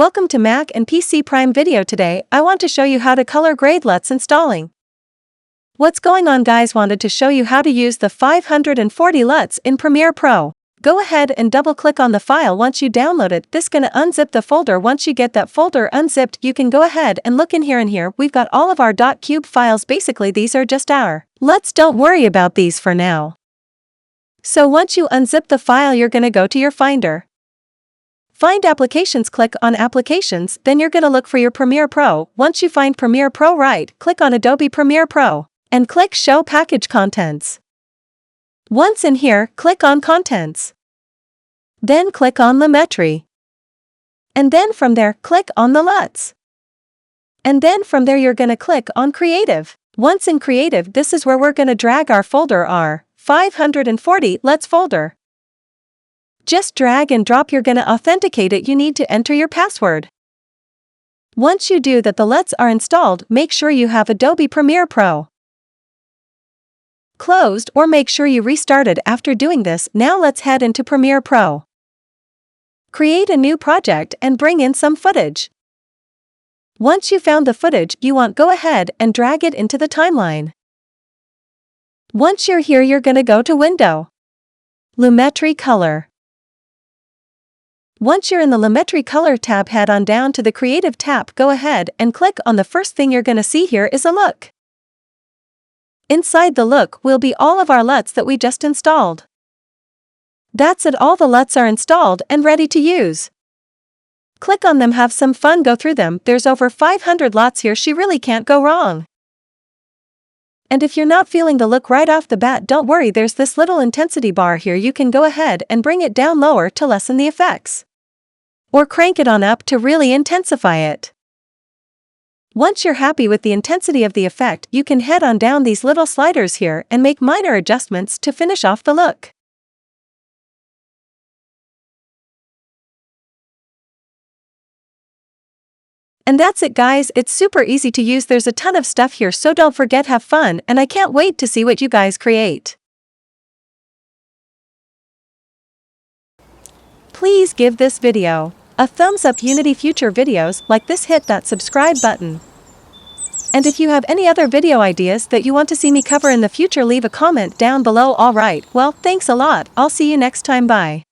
Welcome to Mac and PC Prime video. Today, I want to show you how to color grade LUTs installing. What's going on, guys? Wanted to show you how to use the 540 LUTs in Premiere Pro. Go ahead and double click on the file. Once you download it, this gonna unzip the folder. Once you get that folder unzipped, you can go ahead and look in here, and here we've got all of our .cube files. Basically, these are just our LUTs. Don't worry about these for now. So once you unzip the file, you're gonna go to your Finder. Find Applications, click on Applications, then you're gonna look for your Premiere Pro. Once you find Premiere Pro, click on Adobe Premiere Pro, and click Show Package Contents. Once in here, click on Contents. Then click on Lumetri. And then from there, click on the LUTs. And then from there you're gonna click on Creative. Once in Creative, this is where we're gonna drag our folder, our 540 LUTs folder. Just drag and drop. You're gonna authenticate it. You need to enter your password. Once you do that, the LUTs are installed. Make sure you have Adobe Premiere Pro closed, or make sure you restarted after doing this. Now let's head into Premiere Pro. Create a new project and bring in some footage. Once you found the footage you want, go ahead and drag it into the timeline. Once you're here, you're gonna go to Window, Lumetri Color. Once you're in the Lumetri Color tab, head on down to the Creative tab. Go ahead and click on the first thing you're gonna see here is a look. Inside the look will be all of our LUTs that we just installed. That's it, all the LUTs are installed and ready to use. Click on them, have some fun, go through them. There's over 500 LUTs here, she really can't go wrong. And if you're not feeling the look right off the bat, don't worry, there's this little intensity bar here. You can go ahead and bring it down lower to lessen the effects, or crank it on up to really intensify it. Once you're happy with the intensity of the effect, you can head on down these little sliders here and make minor adjustments to finish off the look. And that's it, guys. It's super easy to use. There's a ton of stuff here, so don't forget, have fun, and I can't wait to see what you guys create. Please give this video a thumbs up. Unity future videos like this, hit that subscribe button. And if you have any other video ideas that you want to see me cover in the future, leave a comment down below. Alright, well, thanks a lot. I'll see you next time. Bye.